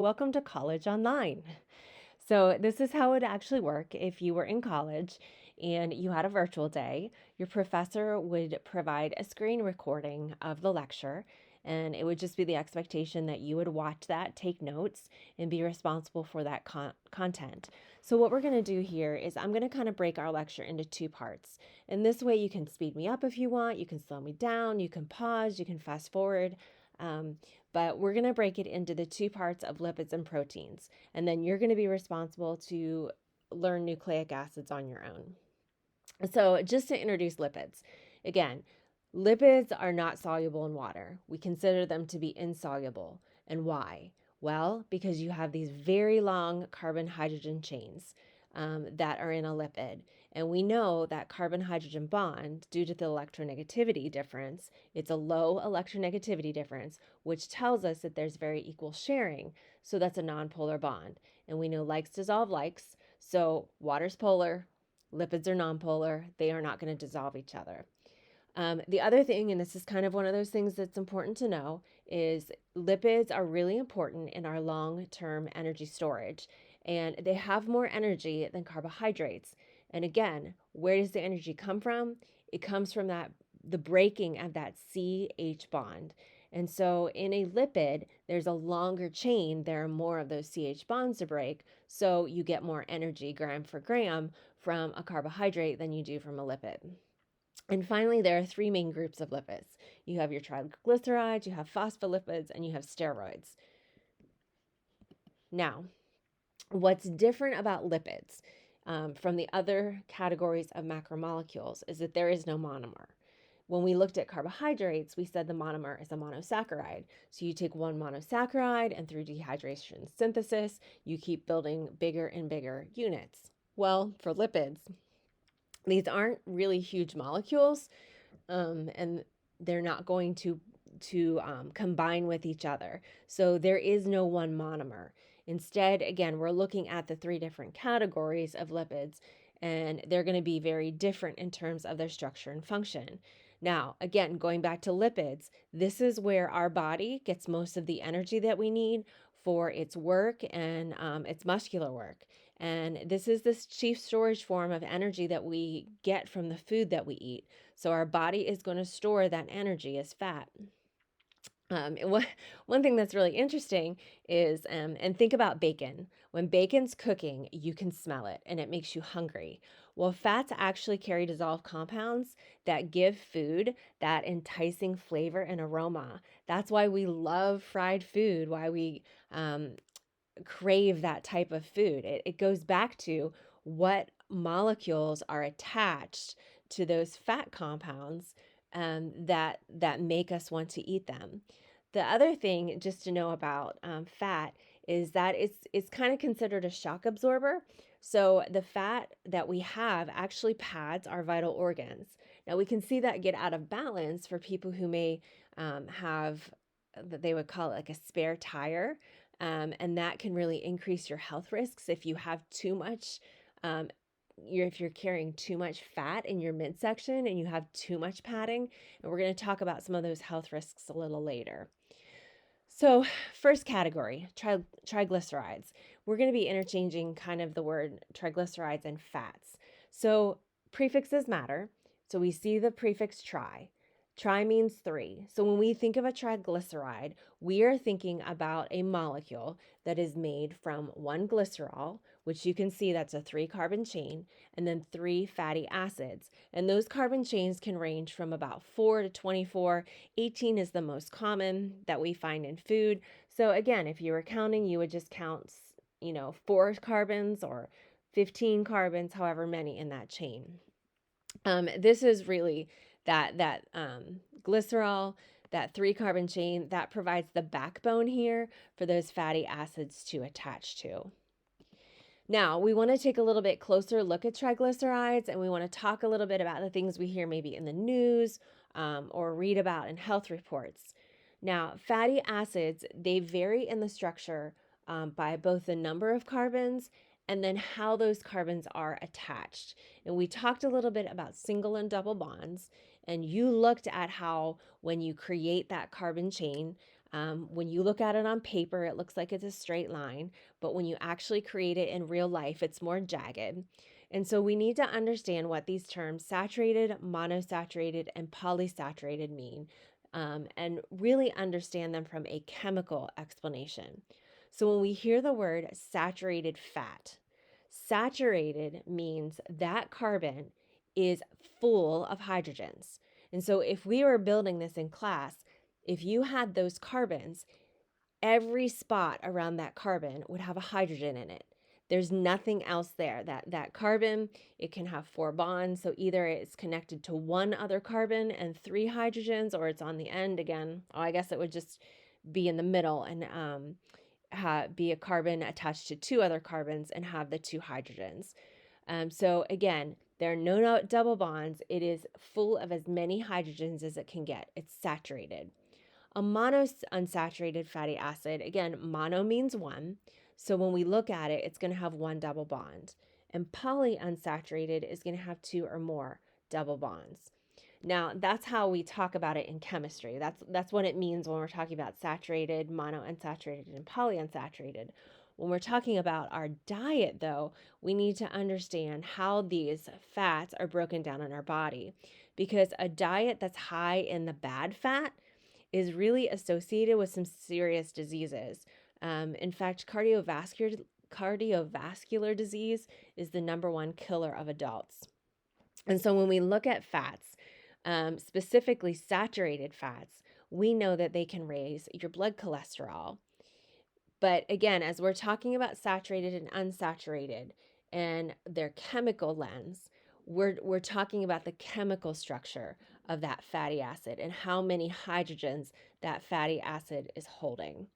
Welcome to College Online. So, this is how it actually work. If you were in college and you had a virtual day, your professor would provide a screen recording of the lecture, and it would just be the expectation that you would watch that, take notes, and be responsible for that content. So, what we're going to do here is I'm going to kind of break our lecture into two parts. And this way, you can speed me up if you want, you can slow me down, you can pause, you can fast forward. Um, but we're going to break it into the two parts of lipids and proteins. And then you're going to be responsible to learn nucleic acids on your own. So, just to introduce lipids, again, lipids are not soluble in water. We consider them to be insoluble. And why? Well, because you have these very long carbon hydrogen chains that are in a lipid. And we know that carbon hydrogen bond, due to the electronegativity difference, it's a low electronegativity difference, which tells us that there's very equal sharing. So that's a nonpolar bond. And we know likes dissolve likes. So water's polar, lipids are nonpolar, they are not going to dissolve each other. The other thing, and this is kind of one of those things that's important to know, is lipids are really important in our long-term energy storage, and they have more energy than carbohydrates. And again, where does the energy come from? It comes from the breaking of that CH bond. And so in a lipid, there's a longer chain. There are more of those CH bonds to break. So you get more energy gram for gram from a carbohydrate than you do from a lipid. And finally, there are three main groups of lipids. You have your triglycerides, you have phospholipids, and you have steroids. Now, what's different about lipids from the other categories of macromolecules is that there is no monomer. When we looked at carbohydrates, we said the monomer is a monosaccharide. So you take one monosaccharide, and through dehydration synthesis, you keep building bigger and bigger units. Well, for lipids, these aren't really huge molecules, and they're not going to combine with each other. So there is no one monomer. Instead, again, we're looking at the three different categories of lipids, and they're going to be very different in terms of their structure and function. Now, again, going back to lipids, this is where our body gets most of the energy that we need for its work and its muscular work. And this is this chief storage form of energy that we get from the food that we eat. So our body is going to store that energy as fat. One thing that's really interesting is, and think about bacon. When bacon's cooking, you can smell it and it makes you hungry. Well, fats actually carry dissolved compounds that give food that enticing flavor and aroma. That's why we love fried food, why we crave that type of food. It goes back to what molecules are attached to those fat compounds that make us want to eat them. The other thing just to know about fat is that it's kind of considered a shock absorber. So the fat that we have actually pads our vital organs. Now we can see that get out of balance for people who may have that they would call it like a spare tire. And that can really increase your health risks if you have too much if you're carrying too much fat in your midsection and you have too much padding. And we're going to talk about some of those health risks a little later. So, first category, triglycerides. We're going to be interchanging kind of the word triglycerides and fats. So, prefixes matter. So, we see the prefix tri. Tri means three. So, when we think of a triglyceride, we are thinking about a molecule that is made from one glycerol, which you can see that's a 3-carbon chain, and then 3 fatty acids. And those carbon chains can range from about 4 to 24. 18 is the most common that we find in food. So again, if you were counting, you would just count, 4 carbons or 15 carbons, however many in that chain. This is really that glycerol, that 3-carbon chain, that provides the backbone here for those fatty acids to attach to. Now, we want to take a little bit closer look at triglycerides, and we want to talk a little bit about the things we hear maybe in the news or read about in health reports. Now, fatty acids, they vary in the structure by both the number of carbons and then how those carbons are attached. And we talked a little bit about single and double bonds, and you looked at how when you create that carbon chain, When you look at it on paper, it looks like it's a straight line, but when you actually create it in real life, it's more jagged. And so we need to understand what these terms saturated, monosaturated, and polysaturated mean, and really understand them from a chemical explanation. So when we hear the word saturated fat, saturated means that carbon is full of hydrogens. And so if we were building this in class, if you had those carbons, every spot around that carbon would have a hydrogen in it. There's nothing else there. That carbon, it can have 4 bonds, so either it's connected to one other carbon and 3 hydrogens, or it's on the end again. Oh, I guess it would just be in the middle and be a carbon attached to 2 other carbons and have the 2 hydrogens. So again, there are no double bonds. It is full of as many hydrogens as it can get. It's saturated. A monounsaturated fatty acid, again, mono means one. So when we look at it, it's going to have 1 double bond. And polyunsaturated is going to have 2 or more double bonds. Now, that's how we talk about it in chemistry. That's what it means when we're talking about saturated, monounsaturated, and polyunsaturated. When we're talking about our diet, though, we need to understand how these fats are broken down in our body. Because a diet that's high in the bad fat is really associated with some serious diseases. In fact, cardiovascular disease is the #1 killer of adults. And so when we look at fats, specifically saturated fats, we know that they can raise your blood cholesterol. But again, as we're talking about saturated and unsaturated and their chemical lens, we're talking about the chemical structure of that fatty acid and how many hydrogens that fatty acid is holding.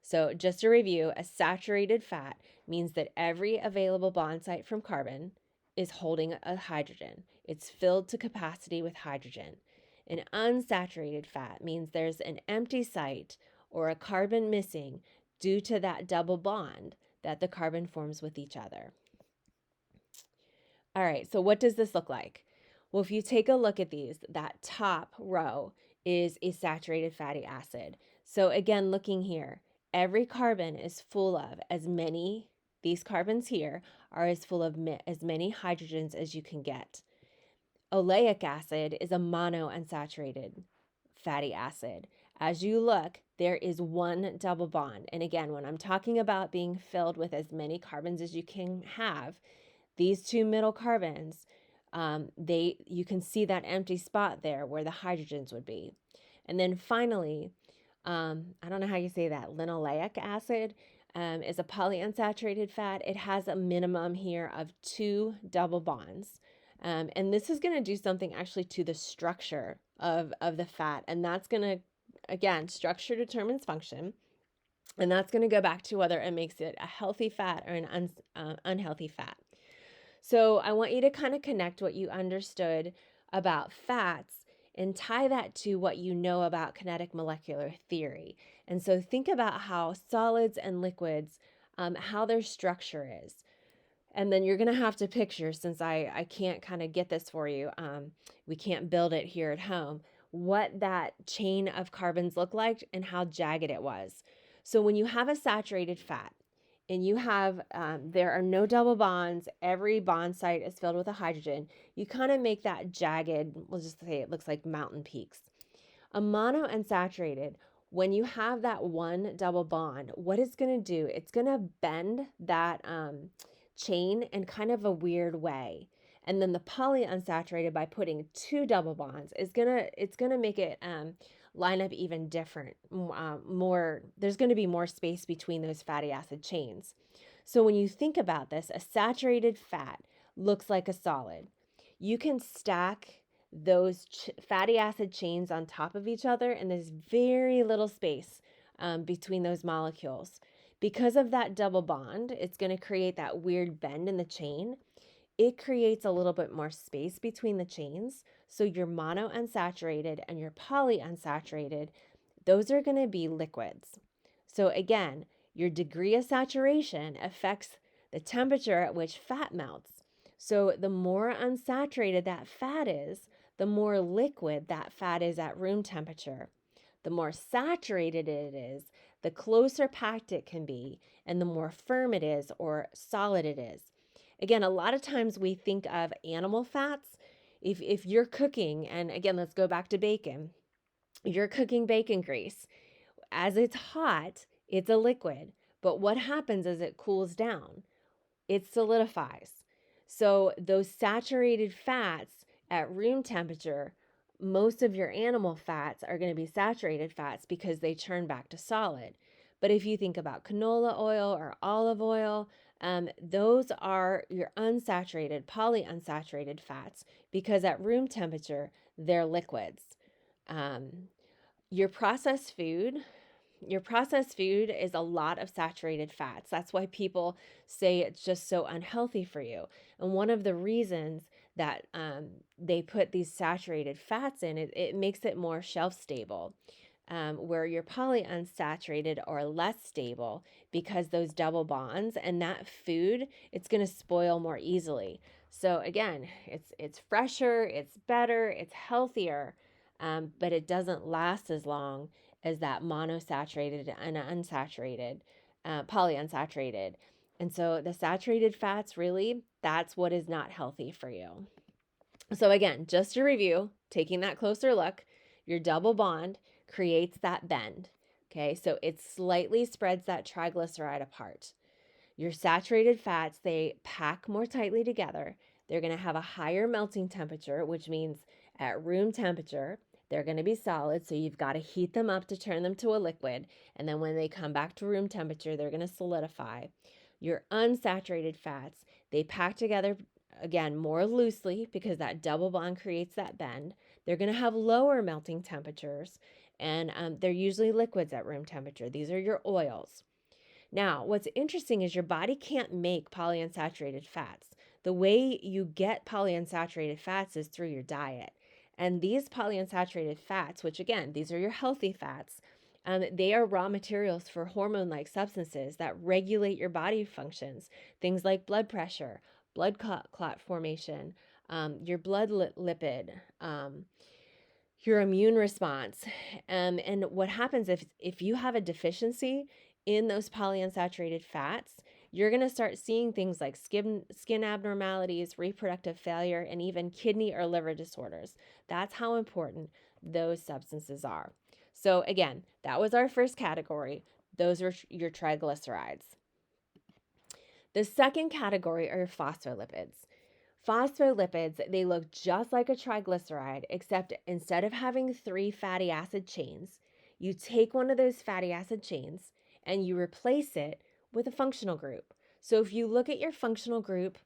So just to review, a saturated fat means that every available bond site from carbon is holding a hydrogen. It's filled to capacity with hydrogen. An unsaturated fat means there's an empty site or a carbon missing due to that double bond that the carbon forms with each other. All right, so what does this look like? Well, if you take a look at these, that top row is a saturated fatty acid. So again, looking here, every carbon is full of these carbons here are as full of as many hydrogens as you can get. Oleic acid is a monounsaturated fatty acid. As you look, there is 1 double bond. And again, when I'm talking about being filled with as many carbons as you can have, these 2 middle carbons, you can see that empty spot there where the hydrogens would be. And then finally, I don't know how you say that, linoleic acid is a polyunsaturated fat. It has a minimum here of 2 double bonds. And this is going to do something actually to the structure of the fat. And that's going to, again, structure determines function. And that's going to go back to whether it makes it a healthy fat or an unhealthy fat. So I want you to kind of connect what you understood about fats and tie that to what you know about kinetic molecular theory. And so think about how solids and liquids, how their structure is. And then you're going to have to picture, since I can't kind of get this for you, we can't build it here at home, what that chain of carbons looked like and how jagged it was. So when you have a saturated fat and you have, there are no double bonds, every bond site is filled with a hydrogen, you kind of make that jagged, we'll just say it looks like mountain peaks. A monounsaturated, when you have that 1 double bond, what it's going to do, it's going to bend that chain in kind of a weird way. And then the polyunsaturated, by putting 2 double bonds, it's gonna make it line up even different. There's going to be more space between those fatty acid chains. So when you think about this, a saturated fat looks like a solid. You can stack those fatty acid chains on top of each other, and there's very little space between those molecules. Because of that double bond, it's going to create that weird bend in the chain. It creates a little bit more space between the chains. So your monounsaturated and your polyunsaturated, those are going to be liquids. So again, your degree of saturation affects the temperature at which fat melts. So the more unsaturated that fat is, the more liquid that fat is at room temperature. The more saturated it is, the closer packed it can be, and the more firm it is or solid it is. Again, a lot of times we think of animal fats. If you're cooking, and again, let's go back to bacon. You're cooking bacon grease. As it's hot, it's a liquid. But what happens as it cools down? It solidifies. So those saturated fats at room temperature, most of your animal fats are going to be saturated fats because they turn back to solid. But if you think about canola oil or olive oil, those are your unsaturated, polyunsaturated fats because at room temperature, they're liquids. Um, your processed food, your processed food is a lot of saturated fats. That's why people say it's just so unhealthy for you. And one of the reasons that they put these saturated fats in, it makes it more shelf stable. Where your polyunsaturated or less stable because those double bonds and that food, it's going to spoil more easily. So again, it's fresher, it's better, it's healthier, but it doesn't last as long as that monosaturated and unsaturated, polyunsaturated. And so the saturated fats, really, that's what is not healthy for you. So again, just to review, taking that closer look, your double bond creates that bend. Okay, so it slightly spreads that triglyceride apart. Your saturated fats, they pack more tightly together. They're going to have a higher melting temperature, which means at room temperature, they're going to be solid. So you've got to heat them up to turn them to a liquid. And then when they come back to room temperature, they're going to solidify. Your unsaturated fats, they pack together again more loosely because that double bond creates that bend. They're going to have lower melting temperatures, and they're usually liquids at room temperature. These are your oils. Now, what's interesting is your body can't make polyunsaturated fats. The way you get polyunsaturated fats is through your diet. And these polyunsaturated fats, which again, these are your healthy fats, they are raw materials for hormone like substances that regulate your body functions, things like blood pressure, blood clot formation, your blood lipid, your immune response. And what happens if you have a deficiency in those polyunsaturated fats, you're going to start seeing things like skin abnormalities, reproductive failure, and even kidney or liver disorders. That's how important those substances are. So again, that was our first category. Those are your triglycerides. The second category are phospholipids. Phospholipids, they look just like a triglyceride, except instead of having 3 fatty acid chains, you take one of those fatty acid chains and you replace it with a functional group. So if you look at your functional group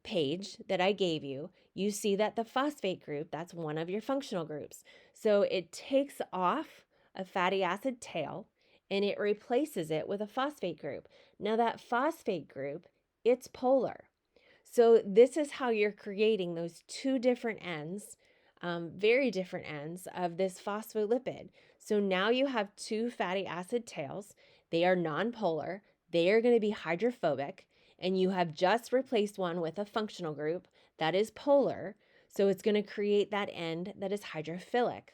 page that I gave you, you see that the phosphate group, that's one of your functional groups. So it takes off a fatty acid tail and it replaces it with a phosphate group. Now that phosphate group, it's polar. So this is how you're creating those two different ends, very different ends of this phospholipid. So now you have 2 fatty acid tails. They are nonpolar. They are going to be hydrophobic. And you have just replaced one with a functional group that is polar. So it's going to create that end that is hydrophilic.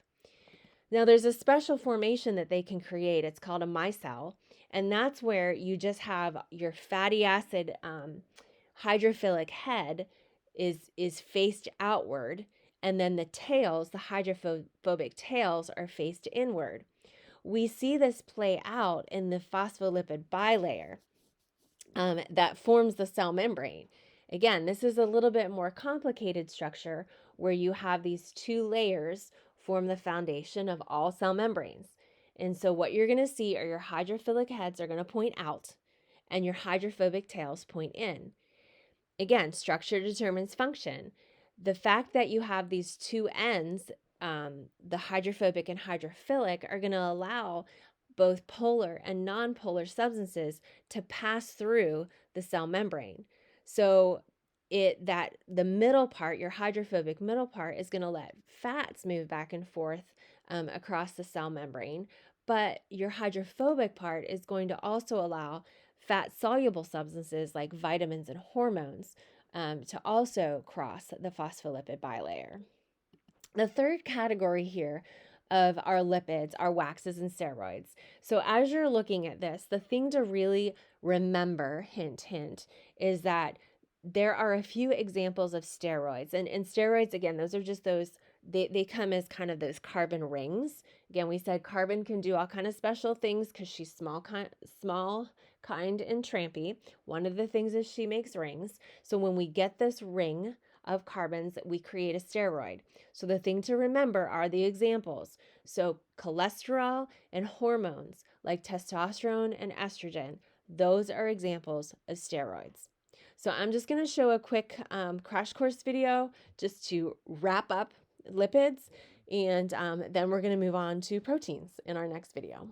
Now, there's a special formation that they can create. It's called a micelle. And that's where you just have your fatty acid hydrophilic head is faced outward, and then the tails, the hydrophobic tails, are faced inward. We see this play out in the phospholipid bilayer that forms the cell membrane. Again, this is a little bit more complicated structure where you have these 2 layers form the foundation of all cell membranes. And so what you're going to see are your hydrophilic heads are going to point out and your hydrophobic tails point in. Again, structure determines function. The fact that you have these 2 ends, the hydrophobic and hydrophilic, are going to allow both polar and nonpolar substances to pass through the cell membrane. So the middle part, your hydrophobic middle part, is going to let fats move back and forth across the cell membrane, but your hydrophobic part is going to also allow fat-soluble substances like vitamins and hormones to also cross the phospholipid bilayer. The third category here of our lipids, our waxes and steroids. So as you're looking at this, the thing to really remember, hint, hint, is that there are a few examples of steroids. And steroids, again, those are just those, they come as kind of those carbon rings. Again, we said carbon can do all kind of special things because she's small, kind, and trampy. One of the things is she makes rings. So when we get this ring of carbons, we create a steroid. So the thing to remember are the examples. So cholesterol and hormones like testosterone and estrogen, those are examples of steroids. So I'm just going to show a quick crash course video just to wrap up lipids, and then we're going to move on to proteins in our next video.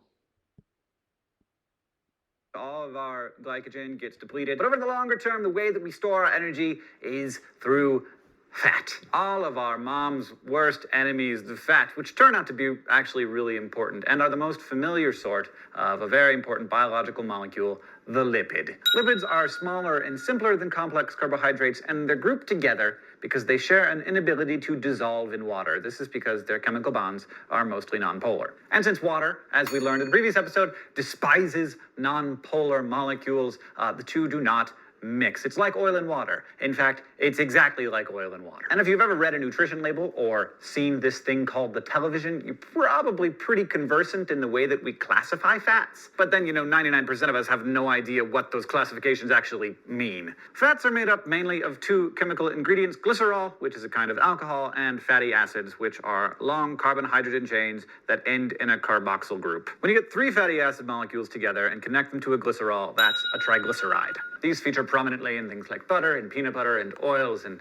All of our glycogen gets depleted. But over the longer term, the way that we store our energy is through fat. All of our mom's worst enemies, the fat, which turn out to be actually really important and are the most familiar sort of a very important biological molecule, the lipid. Lipids are smaller and simpler than complex carbohydrates, and they're grouped together because they share an inability to dissolve in water. This is because their chemical bonds are mostly nonpolar. And since water, as we learned in the previous episode, despises nonpolar molecules, the two do not mix. It's like oil and water. In fact, it's exactly like oil and water. And if you've ever read a nutrition label or seen this thing called the television, you're probably pretty conversant in the way that we classify fats. But then, 99% of us have no idea what those classifications actually mean. Fats are made up mainly of two chemical ingredients, glycerol, which is a kind of alcohol, and fatty acids, which are long carbon-hydrogen chains that end in a carboxyl group. When you get three fatty acid molecules together and connect them to a glycerol, that's a triglyceride. These feature prominently in things like butter and peanut butter and oils and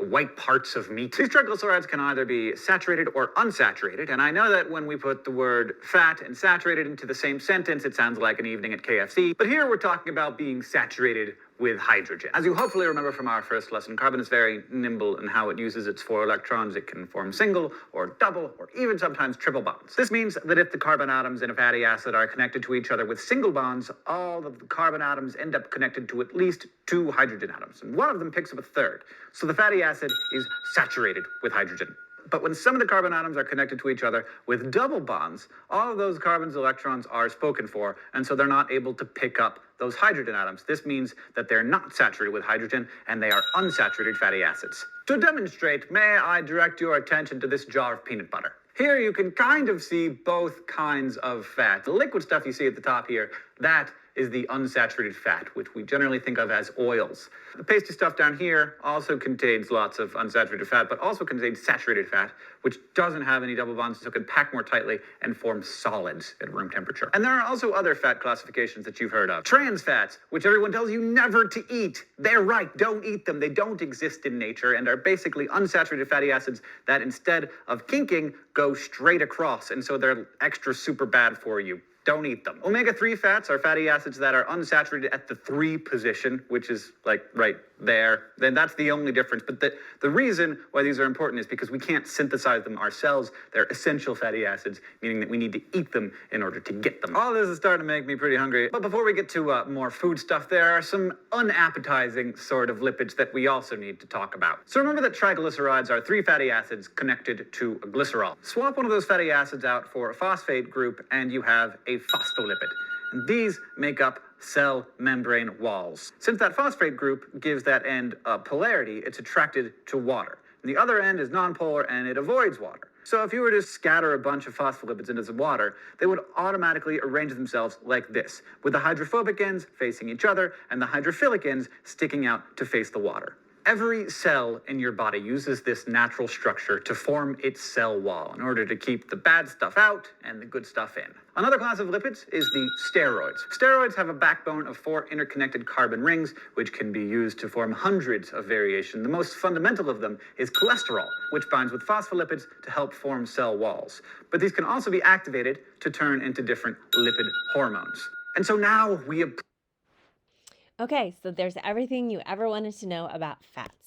white parts of meat. These triglycerides can either be saturated or unsaturated, and I know that when we put the word fat and saturated into the same sentence, it sounds like an evening at KFC, but here we're talking about being saturated with hydrogen. As you hopefully remember from our first lesson, carbon is very nimble in how it uses its 4 electrons. It can form single or double or even sometimes triple bonds. This means that if the carbon atoms in a fatty acid are connected to each other with single bonds, all of the carbon atoms end up connected to at least 2 hydrogen atoms, and one of them picks up a third. So the fatty acid is saturated with hydrogen. But when some of the carbon atoms are connected to each other with double bonds, all of those carbon's electrons are spoken for, and so they're not able to pick up those hydrogen atoms. This means that they're not saturated with hydrogen, and they are unsaturated fatty acids. To demonstrate, may I direct your attention to this jar of peanut butter. Here you can kind of see both kinds of fat. The liquid stuff you see at the top here, that is the unsaturated fat, which we generally think of as oils. The pasty stuff down here also contains lots of unsaturated fat, but also contains saturated fat, which doesn't have any double bonds, so can pack more tightly and form solids at room temperature. And there are also other fat classifications that you've heard of. Trans fats, which everyone tells you never to eat. They're right, don't eat them. They don't exist in nature and are basically unsaturated fatty acids that instead of kinking, go straight across, and so they're extra super bad for you. Don't eat them. Omega-3 fats are fatty acids that are unsaturated at the 3 position, which is like right there. Then that's the only difference. But the reason why these are important is because we can't synthesize them ourselves. They're essential fatty acids, meaning that we need to eat them in order to get them. All this is starting to make me pretty hungry. But before we get to more food stuff, there are some unappetizing sort of lipids that we also need to talk about. So remember that triglycerides are 3 fatty acids connected to a glycerol. Swap one of those fatty acids out for a phosphate group, and you have a phospholipid. And these make up cell membrane walls. Since that phosphate group gives that end a polarity, it's attracted to water. And the other end is nonpolar and it avoids water. So if you were to scatter a bunch of phospholipids into some water, they would automatically arrange themselves like this, with the hydrophobic ends facing each other and the hydrophilic ends sticking out to face the water. Every cell in your body uses this natural structure to form its cell wall in order to keep the bad stuff out and the good stuff in. Another class of lipids is the steroids. Steroids have a backbone of 4 interconnected carbon rings, which can be used to form hundreds of variations. The most fundamental of them is cholesterol, which binds with phospholipids to help form cell walls. But these can also be activated to turn into different lipid hormones. And so now we have... Okay, so there's everything you ever wanted to know about fats.